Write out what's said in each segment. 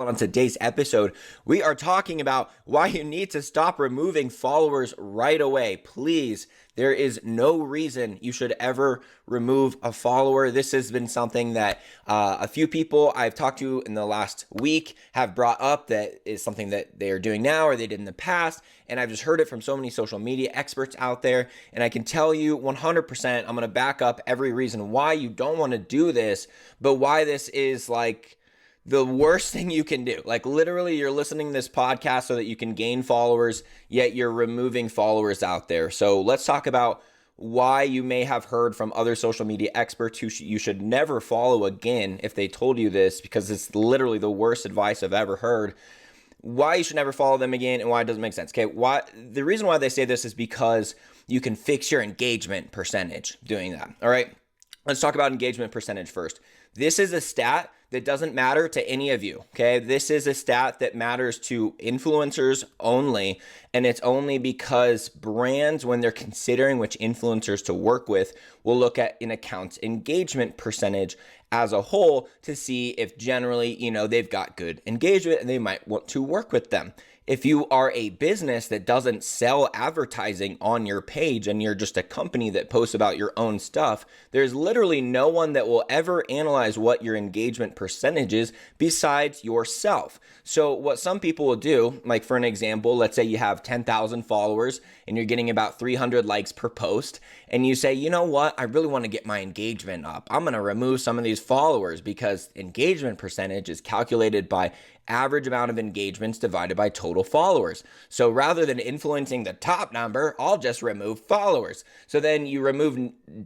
On today's episode, we are talking about why you need to stop removing followers right away. Please, there is no reason you should ever remove a follower. This has been something that a few people I've talked to in the last week have brought up, that is something that they are doing now or they did in the past. And I've just heard it from so many social media experts out there. And I can tell you 100%, I'm going to back up every reason why you don't want to do this, but why this is like the worst thing you can do. Like literally you're listening to this podcast so that you can gain followers, yet you're removing followers out there. So let's talk about why you may have heard from other social media experts who you should never follow again if they told you this, because it's literally the worst advice I've ever heard. Why you should never follow them again and why it doesn't make sense. Okay, the reason why they say this is because you can fix your engagement percentage doing that. All right, let's talk about engagement percentage first. This is a stat that doesn't matter to any of you, okay? This is a stat that matters to influencers only, and it's only because brands, when they're considering which influencers to work with, will look at an account's engagement percentage as a whole to see if generally, they've got good engagement and they might want to work with them. If you are a business that doesn't sell advertising on your page and you're just a company that posts about your own stuff, there's literally no one that will ever analyze what your engagement percentage is besides yourself. So what some people will do, like for an example, let's say you have 10,000 followers and you're getting about 300 likes per post, and you say, you know what, I really want to get my engagement up. I'm going to remove some of these followers because engagement percentage is calculated by average amount of engagements divided by total followers. So rather than influencing the top number, I'll just remove followers. So then you remove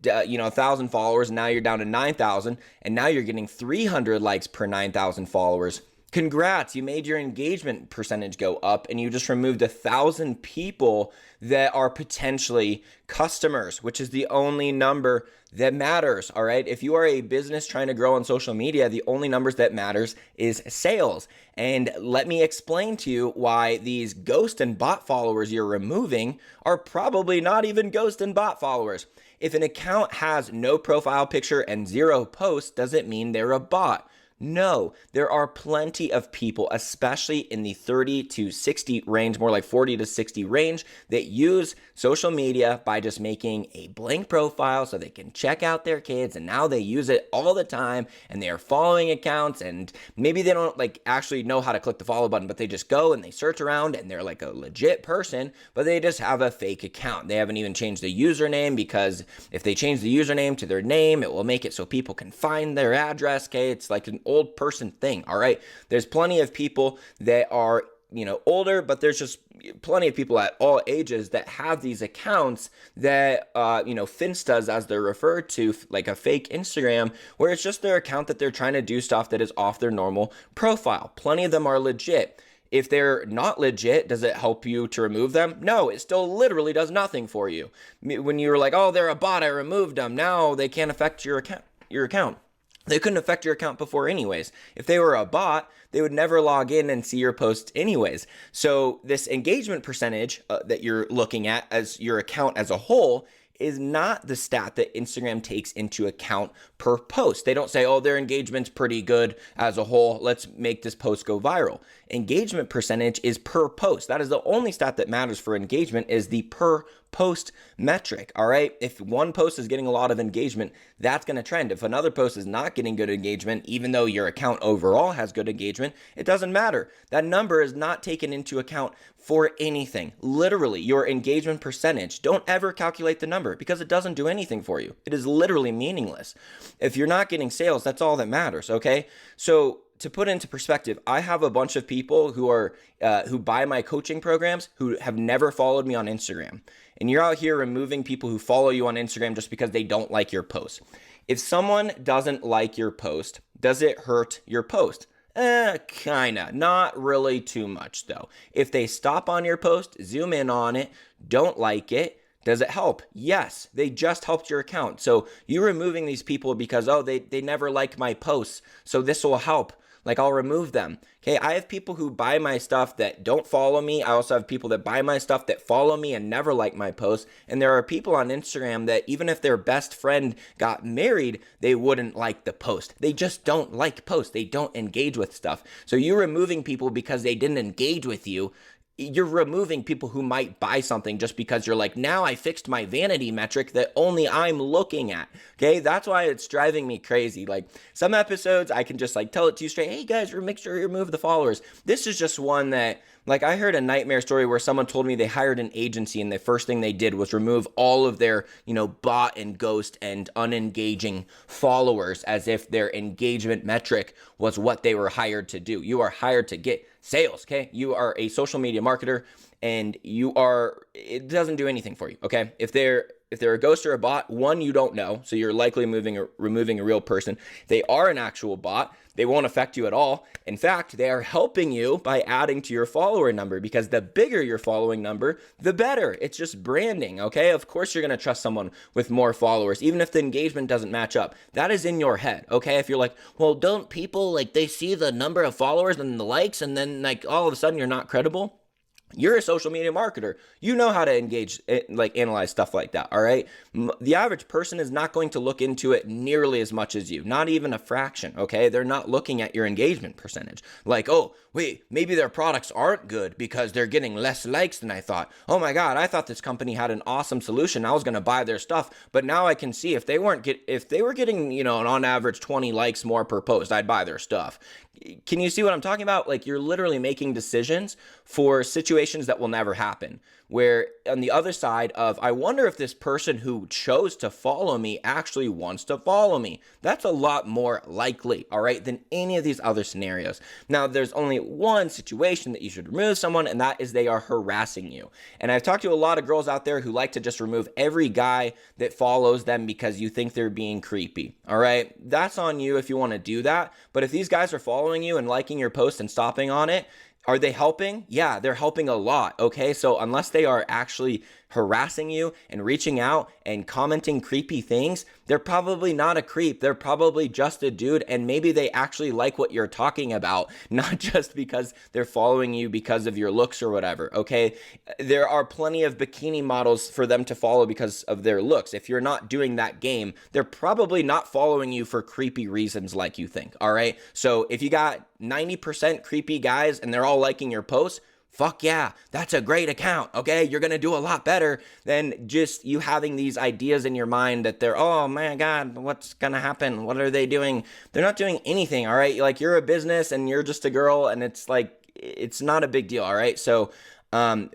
1,000 followers, and now you're down to 9,000, and now you're getting 300 likes per 9,000 followers. Congrats, you made your engagement percentage go up, and you just removed 1,000 people that are potentially customers, which is the only number that matters, all right? If you are a business trying to grow on social media, the only numbers that matters is sales. And let me explain to you why these ghost and bot followers you're removing are probably not even ghost and bot followers. If an account has no profile picture and 0 posts, does it mean they're a bot? No, there are plenty of people, especially in the 30 to 60 range, more like 40 to 60 range, that use social media by just making a blank profile so they can check out their kids, and now they use it all the time, and they are following accounts, and maybe they don't actually know how to click the follow button, but they just go and they search around and they're like a legit person, but they just have a fake account. They haven't even changed the username, because if they change the username to their name, it will make it so people can find their address. Okay, it's like an old person thing. All right, there's plenty of people that are older, but there's just plenty of people at all ages that have these accounts that finstas, as they're referred to, like a fake Instagram, where it's just their account that they're trying to do stuff that is off their normal profile. Plenty of them are legit. If they're not legit, does it help you to remove them? No, it still literally does nothing for you. When you're like, oh, they're a bot, I removed them, now they can't affect your account. They couldn't affect your account before anyways. If they were a bot, they would never log in and see your posts anyways. So this engagement percentage that you're looking at as your account as a whole is not the stat that Instagram takes into account per post. They don't say, oh, their engagement's pretty good as a whole, let's make this post go viral. Engagement percentage is per post. That is the only stat that matters for engagement, is the per post metric, all right? If one post is getting a lot of engagement, that's going to trend. If another post is not getting good engagement, even though your account overall has good engagement, it doesn't matter. That number is not taken into account for anything. Literally, your engagement percentage, don't ever calculate the number, because it doesn't do anything for you. It is literally meaningless. If you're not getting sales, that's all that matters, okay? So to put into perspective, I have a bunch of people who buy my coaching programs who have never followed me on Instagram. And you're out here removing people who follow you on Instagram just because they don't like your post. If someone doesn't like your post, does it hurt your post? Kinda. Not really too much though. If they stop on your post, zoom in on it, don't like it, does it help? Yes, they just helped your account. So you're removing these people because, oh, they never like my posts, so this will help. like I'll remove them. Okay, I have people who buy my stuff that don't follow me. I also have people that buy my stuff that follow me and never like my posts. And there are people on Instagram that even if their best friend got married, they wouldn't like the post. They just don't like posts. They don't engage with stuff. So you're removing people because they didn't engage with you. You're removing people who might buy something just because you're like, now I fixed my vanity metric that only I'm looking at. Okay, that's why it's driving me crazy. Like some episodes, I can just like tell it to you straight. Hey guys, make sure you remove the followers. This is just one that, like, I heard a nightmare story where someone told me they hired an agency and the first thing they did was remove all of their, bot and ghost and unengaging followers as if their engagement metric was what they were hired to do. You are hired to get sales, okay? You are a social media marketer and it doesn't do anything for you, okay? If they're a ghost or a bot, one, you don't know, so you're likely removing a real person. If they are an actual bot, they won't affect you at all. In fact, they are helping you by adding to your follower number, because the bigger your following number, the better. It's just branding, okay? Of course you're going to trust someone with more followers, even if the engagement doesn't match up. That is in your head, okay? If you're like, well, don't people, like, they see the number of followers and the likes and then, like, all of a sudden you're not credible? You're a social media marketer. You know how to engage, like analyze stuff like that, all right? The average person is not going to look into it nearly as much as you, not even a fraction, okay? They're not looking at your engagement percentage. Like, oh, wait, maybe their products aren't good because they're getting less likes than I thought. Oh my God, I thought this company had an awesome solution. I was going to buy their stuff, but now I can see if they were getting, on average 20 likes more per post, I'd buy their stuff. Can you see what I'm talking about? Like, you're literally making decisions for situations that will never happen. Where on the other side of, I wonder if this person who chose to follow me actually wants to follow me. That's a lot more likely, all right, than any of these other scenarios. Now, there's only one situation that you should remove someone, and that is they are harassing you. And I've talked to a lot of girls out there who like to just remove every guy that follows them because you think they're being creepy, all right? That's on you if you want to do that. But if these guys are following you and liking your post and stopping on it, are they helping? Yeah, they're helping a lot, okay? So unless they are actually harassing you and reaching out and commenting creepy things, they're probably not a creep. They're probably just a dude, and maybe they actually like what you're talking about, not just because they're following you because of your looks or whatever, okay? There are plenty of bikini models for them to follow because of their looks. If you're not doing that game, they're probably not following you for creepy reasons like you think, all right? So if you got 90% creepy guys and they're all liking your posts, fuck yeah, that's a great account, okay? You're going to do a lot better than just you having these ideas in your mind that they're, oh my God, what's going to happen? What are they doing? They're not doing anything, all right? Like, you're a business and you're just a girl, and it's like, it's not a big deal, all right? So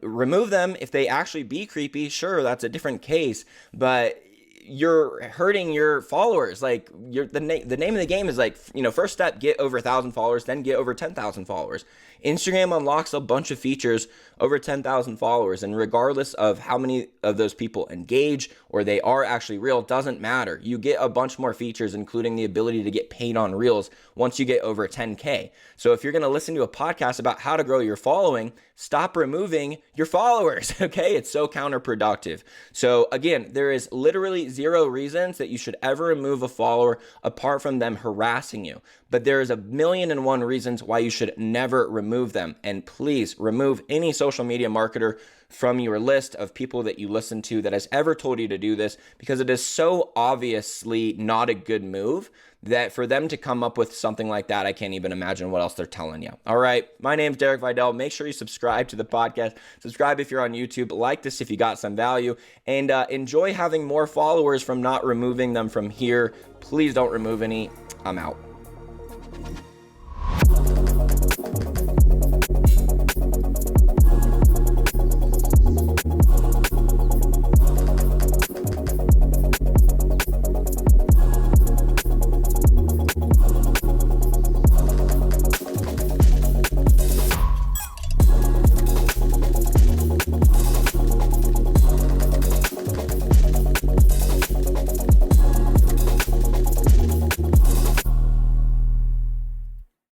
remove them. If they actually be creepy, sure, that's a different case, but you're hurting your followers. Like, the name of the game is like, first step, get over 1,000 followers, then get over 10,000 followers. Instagram unlocks a bunch of features over 10,000 followers, and regardless of how many of those people engage or they are actually real, doesn't matter. You get a bunch more features, including the ability to get paid on Reels once you get over 10K. So if you're going to listen to a podcast about how to grow your following, stop removing your followers, okay? It's so counterproductive. So again, there is literally 0 reasons that you should ever remove a follower apart from them harassing you. But there is 1,000,001 reasons why you should never remove them. And please remove any social media marketer from your list of people that you listen to that has ever told you to do this, because it is so obviously not a good move that for them to come up with something like that, I can't even imagine what else they're telling you. All right, my name's Derek Videll. Make sure you subscribe to the podcast. Subscribe if you're on YouTube. Like this if you got some value, and enjoy having more followers from not removing them from here. Please don't remove any. I'm out.